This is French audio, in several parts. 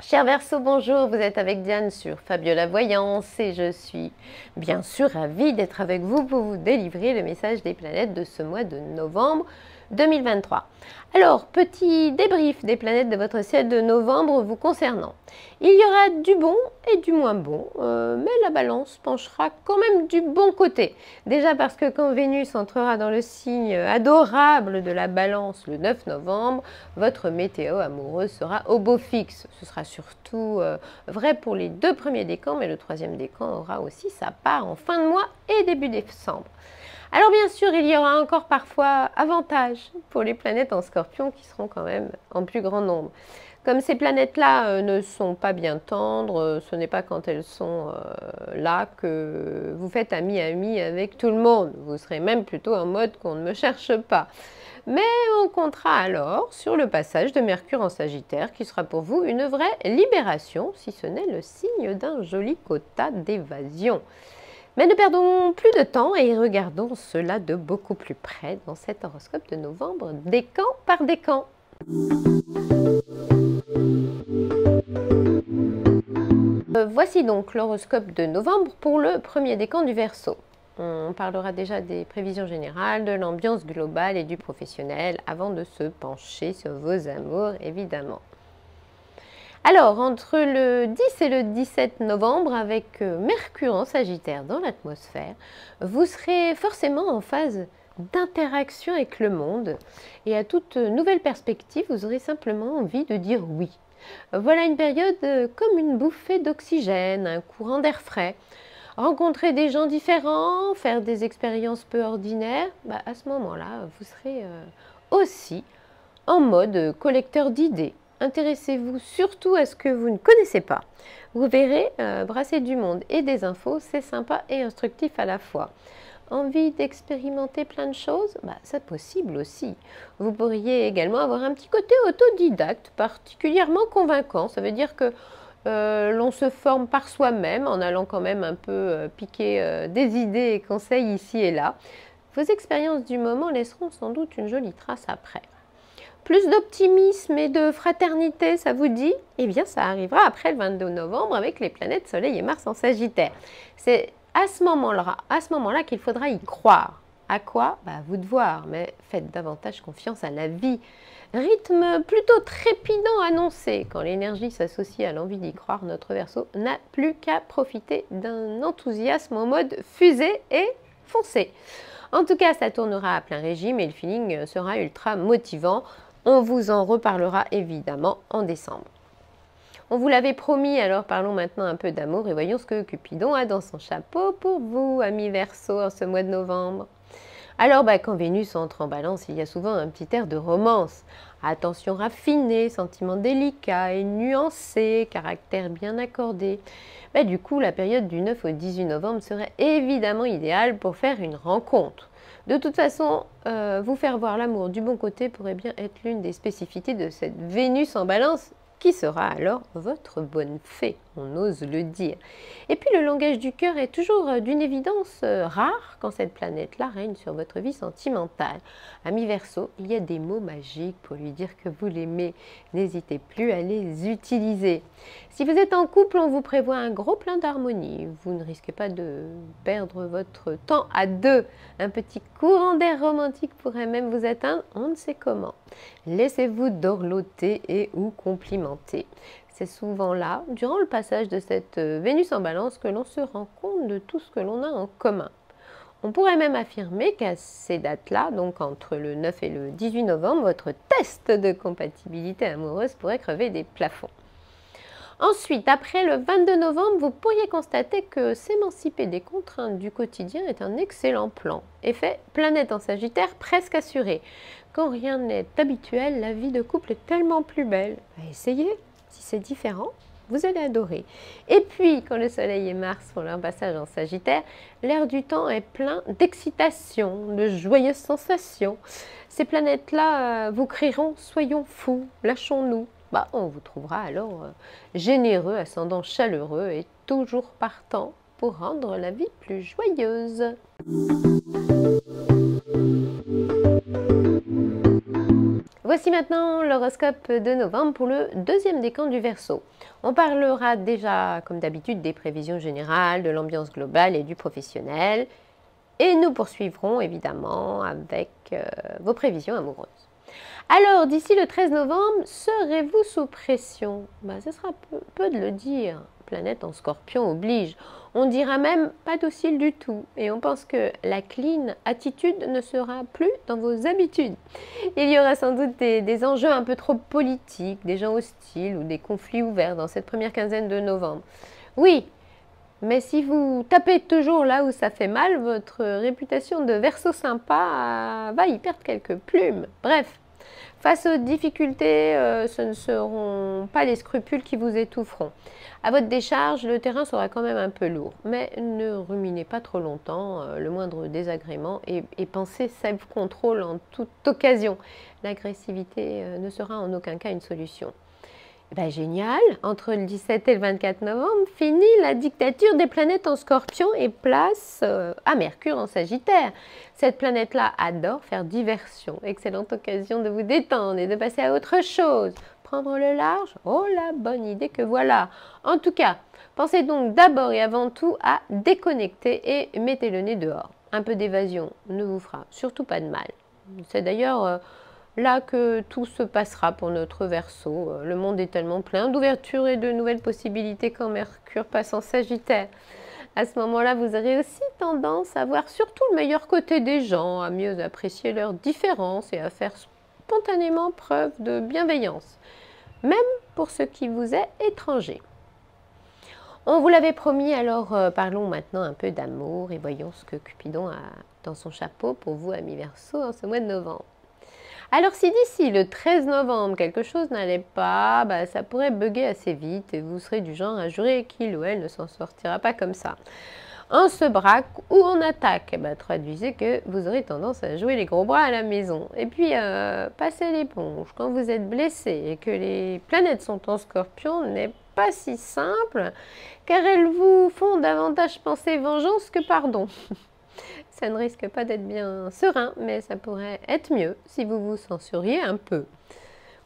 Cher Verseau, bonjour, vous êtes avec Diane sur Fabiola Voyance et je suis bien sûr ravie d'être avec vous pour vous délivrer le message des planètes de ce mois de novembre 2023. Alors, petit débrief des planètes de votre ciel de novembre vous concernant. Il y aura du bon et du moins bon, mais la balance penchera quand même du bon côté. Déjà parce que quand Vénus entrera dans le signe adorable de la balance le 9 novembre, votre météo amoureuse sera au beau fixe. Ce sera surtout vrai pour les 2 premiers décans, mais le 3e décan aura aussi sa part en fin de mois et début décembre. Alors bien sûr, il y aura encore parfois avantage pour les planètes en Scorpion qui seront quand même en plus grand nombre. Comme ces planètes-là ne sont pas bien tendres, ce n'est pas quand elles sont là que vous faites ami-ami avec tout le monde. Vous serez même plutôt en mode qu'on ne me cherche pas. Mais on comptera alors sur le passage de Mercure en Sagittaire qui sera pour vous une vraie libération, si ce n'est le signe d'un joli quota d'évasion. Mais ne perdons plus de temps et regardons cela de beaucoup plus près dans cet horoscope de novembre, décan par décan. Voici donc l'horoscope de novembre pour le premier décan du Verseau. On parlera déjà des prévisions générales, de l'ambiance globale et du professionnel avant de se pencher sur vos amours évidemment. Alors, entre le 10 et le 17 novembre, avec Mercure en Sagittaire dans l'atmosphère, vous serez forcément en phase d'interaction avec le monde et à toute nouvelle perspective, vous aurez simplement envie de dire oui. Voilà une période comme une bouffée d'oxygène, un courant d'air frais. Rencontrer des gens différents, faire des expériences peu ordinaires, à ce moment-là, vous serez aussi en mode collecteur d'idées. Intéressez-vous surtout à ce que vous ne connaissez pas. Vous verrez, brasser du monde et des infos, c'est sympa et instructif à la fois. Envie d'expérimenter plein de choses? C'est possible aussi. Vous pourriez également avoir un petit côté autodidacte, particulièrement convaincant. Ça veut dire que l'on se forme par soi-même en allant quand même un peu piquer des idées et conseils ici et là. Vos expériences du moment laisseront sans doute une jolie trace après. Plus d'optimisme et de fraternité, ça vous dit? Eh bien, ça arrivera après le 22 novembre avec les planètes Soleil et Mars en Sagittaire. C'est à ce moment-là qu'il faudra y croire. À quoi? À vous de voir, mais faites davantage confiance à la vie. Rythme plutôt trépidant annoncé. Quand l'énergie s'associe à l'envie d'y croire, notre Verseau n'a plus qu'à profiter d'un enthousiasme en mode fusée et foncé. En tout cas, ça tournera à plein régime et le feeling sera ultra motivant. On vous en reparlera évidemment en décembre. On vous l'avait promis, alors parlons maintenant un peu d'amour et voyons ce que Cupidon a dans son chapeau pour vous, amis Verseau, en ce mois de novembre. Alors, quand Vénus entre en balance, il y a souvent un petit air de romance. Attention raffinée, sentiments délicats et nuancés, caractère bien accordé. Du coup, la période du 9 au 18 novembre serait évidemment idéale pour faire une rencontre. De toute façon, vous faire voir l'amour du bon côté pourrait bien être l'une des spécificités de cette Vénus en balance, qui sera alors votre bonne fée, on ose le dire. Et puis le langage du cœur est toujours d'une évidence rare quand cette planète-là règne sur votre vie sentimentale. Ami Verseau, il y a des mots magiques pour lui dire que vous l'aimez. N'hésitez plus à les utiliser. Si vous êtes en couple, on vous prévoit un gros plein d'harmonie. Vous ne risquez pas de perdre votre temps à deux. Un petit courant d'air romantique pourrait même vous atteindre, on ne sait comment. Laissez-vous dorloter et ou complimenter. C'est souvent là, durant le passage de cette Vénus en balance, que l'on se rend compte de tout ce que l'on a en commun. On pourrait même affirmer qu'à ces dates-là, donc entre le 9 et le 18 novembre, votre test de compatibilité amoureuse pourrait crever des plafonds. Ensuite, après le 22 novembre, vous pourriez constater que s'émanciper des contraintes du quotidien est un excellent plan. Effet planète en Sagittaire presque assuré. Quand rien n'est habituel, la vie de couple est tellement plus belle. Essayez, si c'est différent, vous allez adorer. Et puis, quand le Soleil et Mars font leur passage en Sagittaire, l'air du temps est plein d'excitation, de joyeuses sensations. Ces planètes-là vous crieront « Soyons fous, lâchons-nous ». On vous trouvera alors généreux, ascendant chaleureux et toujours partant pour rendre la vie plus joyeuse. Voici maintenant l'horoscope de novembre pour le deuxième décan du Verseau. On parlera déjà, comme d'habitude, des prévisions générales, de l'ambiance globale et du professionnel. Et nous poursuivrons évidemment avec vos prévisions amoureuses. Alors, d'ici le 13 novembre, serez-vous sous pression? Ce sera peu de le dire. Planète en Scorpion oblige. On dira même pas docile du tout. Et on pense que la clean attitude ne sera plus dans vos habitudes. Il y aura sans doute des enjeux un peu trop politiques, des gens hostiles ou des conflits ouverts dans cette première quinzaine de novembre. Oui, mais si vous tapez toujours là où ça fait mal, votre réputation de Verseau sympa va y perdre quelques plumes. Bref. Face aux difficultés, ce ne seront pas les scrupules qui vous étoufferont. À votre décharge, le terrain sera quand même un peu lourd, mais ne ruminez pas trop longtemps le moindre désagrément et pensez self-control en toute occasion. L'agressivité ne sera en aucun cas une solution. Génial, entre le 17 et le 24 novembre, fini la dictature des planètes en Scorpion et place à Mercure en Sagittaire. Cette planète-là adore faire diversion. Excellente occasion de vous détendre et de passer à autre chose. Prendre le large? Oh la bonne idée que voilà. En tout cas, pensez donc d'abord et avant tout à déconnecter et mettez le nez dehors. Un peu d'évasion ne vous fera surtout pas de mal. C'est d'ailleurs là que tout se passera pour notre Verseau. Le monde est tellement plein d'ouverture et de nouvelles possibilités quand Mercure passe en Sagittaire. À ce moment-là, vous aurez aussi tendance à voir surtout le meilleur côté des gens, à mieux apprécier leurs différences et à faire spontanément preuve de bienveillance, même pour ce qui vous est étranger. On vous l'avait promis, alors parlons maintenant un peu d'amour et voyons ce que Cupidon a dans son chapeau pour vous, amis Verseau, en ce mois de novembre. Alors si d'ici le 13 novembre, quelque chose n'allait pas, ça pourrait bugger assez vite et vous serez du genre à jurer qu'il ou elle ne s'en sortira pas comme ça. On se braque ou on attaque, traduisez que vous aurez tendance à jouer les gros bras à la maison. Et puis, passer l'éponge quand vous êtes blessé et que les planètes sont en Scorpion n'est pas si simple, car elles vous font davantage penser vengeance que pardon. Ça ne risque pas d'être bien serein, mais ça pourrait être mieux si vous vous censuriez un peu.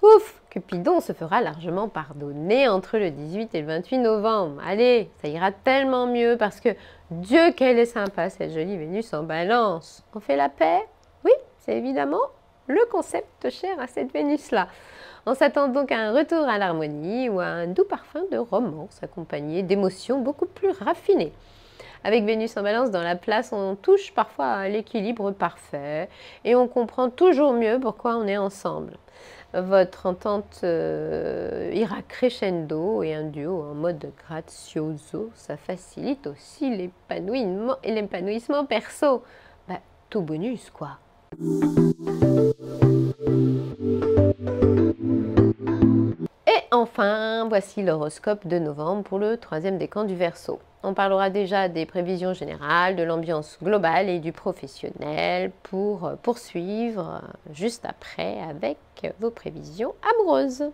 Ouf, Cupidon se fera largement pardonner entre le 18 et le 28 novembre. Allez, ça ira tellement mieux parce que Dieu qu'elle est sympa, cette jolie Vénus en Balance. On fait la paix? Oui, c'est évidemment le concept cher à cette Vénus-là. On s'attend donc à un retour à l'harmonie ou à un doux parfum de romance accompagné d'émotions beaucoup plus raffinées. Avec Vénus en Balance dans la place, on touche parfois à l'équilibre parfait et on comprend toujours mieux pourquoi on est ensemble. Votre entente ira crescendo et un duo en mode grazioso, ça facilite aussi l'épanouissement perso. Tout bonus quoi. Et enfin, voici l'horoscope de novembre pour le troisième décan du Verseau. On parlera déjà des prévisions générales, de l'ambiance globale et du professionnel pour poursuivre juste après avec vos prévisions amoureuses.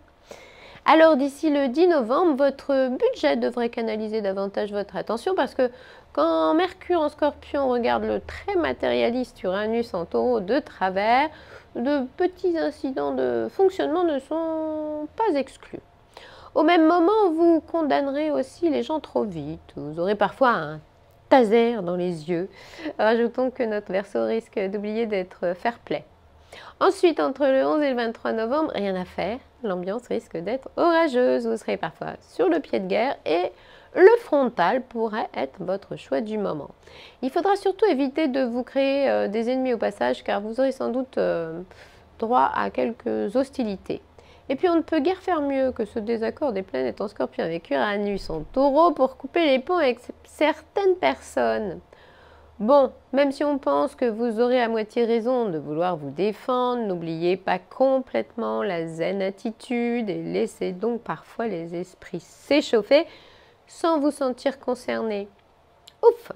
Alors d'ici le 10 novembre, votre budget devrait canaliser davantage votre attention parce que quand Mercure en Scorpion regarde le très matérialiste Uranus en Taureau de travers, de petits incidents de fonctionnement ne sont pas exclus. Au même moment, vous condamnerez aussi les gens trop vite. Vous aurez parfois un taser dans les yeux. Rajoutons que notre Verseau risque d'oublier d'être fair-play. Ensuite, entre le 11 et le 23 novembre, rien à faire. L'ambiance risque d'être orageuse. Vous serez parfois sur le pied de guerre et le frontal pourrait être votre choix du moment. Il faudra surtout éviter de vous créer des ennemis au passage car vous aurez sans doute droit à quelques hostilités. Et puis on ne peut guère faire mieux que ce désaccord des planètes en Scorpion avec Uranus en Taureau pour couper les ponts avec certaines personnes. Bon, même si on pense que vous aurez à moitié raison de vouloir vous défendre, n'oubliez pas complètement la zen attitude et laissez donc parfois les esprits s'échauffer sans vous sentir concerné. Ouf!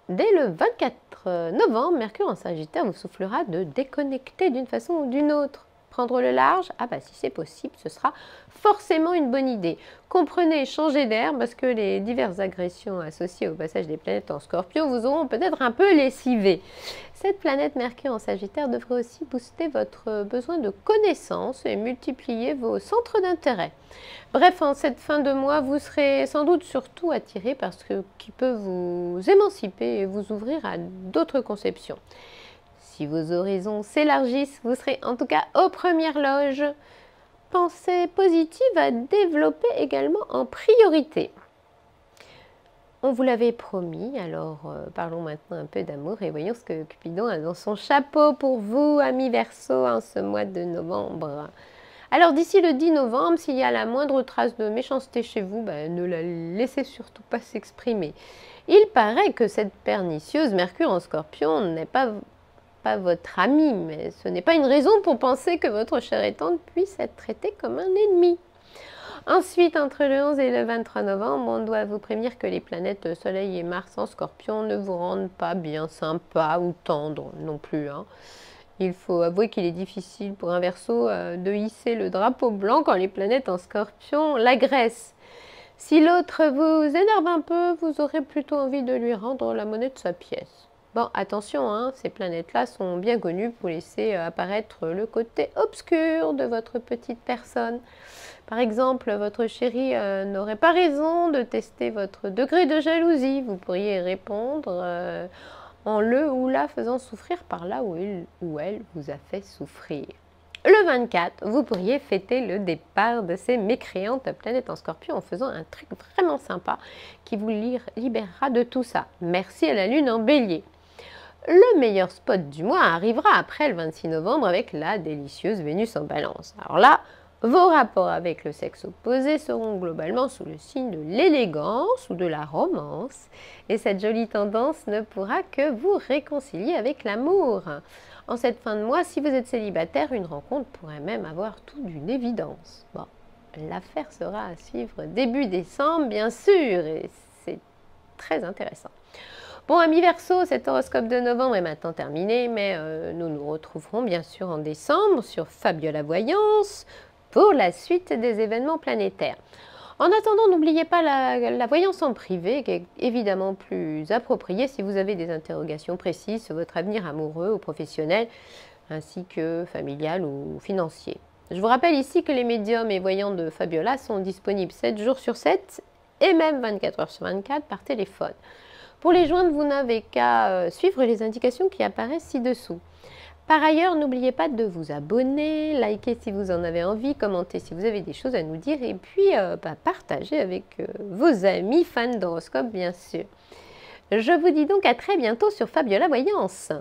Dès le 24 novembre, Mercure en Sagittaire vous soufflera de déconnecter d'une façon ou d'une autre. Prendre le large? Ah bah si c'est possible, ce sera forcément une bonne idée. Comprenez, changez d'air parce que les diverses agressions associées au passage des planètes en Scorpion vous auront peut-être un peu lessivé. Cette planète Mercure en Sagittaire devrait aussi booster votre besoin de connaissances et multiplier vos centres d'intérêt. Bref, en cette fin de mois, vous serez sans doute surtout attiré par ce qui peut vous émanciper et vous ouvrir à d'autres conceptions. Si vos horizons s'élargissent, vous serez en tout cas aux premières loges. Pensée positive à développer également en priorité. On vous l'avait promis, alors parlons maintenant un peu d'amour et voyons ce que Cupidon a dans son chapeau pour vous, amis Verseau, en ce mois de novembre. Alors d'ici le 10 novembre, s'il y a la moindre trace de méchanceté chez vous, ne la laissez surtout pas s'exprimer. Il paraît que cette pernicieuse Mercure en Scorpion n'est pas votre ami, mais ce n'est pas une raison pour penser que votre chère étante puisse être traitée comme un ennemi. Ensuite, entre le 11 et le 23 novembre, on doit vous prévenir que les planètes Soleil et Mars en Scorpion ne vous rendent pas bien sympa ou tendre non plus. Il faut avouer qu'il est difficile pour un Verseau de hisser le drapeau blanc quand les planètes en Scorpion l'agressent. Si l'autre vous énerve un peu, vous aurez plutôt envie de lui rendre la monnaie de sa pièce. Bon, attention, ces planètes-là sont bien connues pour laisser apparaître le côté obscur de votre petite personne. Par exemple, votre chéri n'aurait pas raison de tester votre degré de jalousie. Vous pourriez répondre en le ou la faisant souffrir par là où il ou elle vous a fait souffrir. Le 24, vous pourriez fêter le départ de ces mécréantes planètes en Scorpion en faisant un truc vraiment sympa qui vous libérera de tout ça. Merci à la Lune en Bélier. Le meilleur spot du mois arrivera après le 26 novembre avec la délicieuse Vénus en Balance. Alors là, vos rapports avec le sexe opposé seront globalement sous le signe de l'élégance ou de la romance. Et cette jolie tendance ne pourra que vous réconcilier avec l'amour. En cette fin de mois, si vous êtes célibataire, une rencontre pourrait même avoir tout d'une évidence. Bon, l'affaire sera à suivre début décembre, bien sûr, et c'est très intéressant. Bon, amis Verseau, cet horoscope de novembre est maintenant terminé, mais nous nous retrouverons bien sûr en décembre sur Fabiola Voyance pour la suite des événements planétaires. En attendant, n'oubliez pas la voyance en privé, qui est évidemment plus appropriée si vous avez des interrogations précises sur votre avenir amoureux ou professionnel, ainsi que familial ou financier. Je vous rappelle ici que les médiums et voyants de Fabiola sont disponibles 7 jours sur 7 et même 24 heures sur 24 par téléphone. Pour les joindre, vous n'avez qu'à suivre les indications qui apparaissent ci-dessous. Par ailleurs, n'oubliez pas de vous abonner, liker si vous en avez envie, commenter si vous avez des choses à nous dire et puis partager avec vos amis fans d'horoscope, bien sûr. Je vous dis donc à très bientôt sur Fabiola Voyance.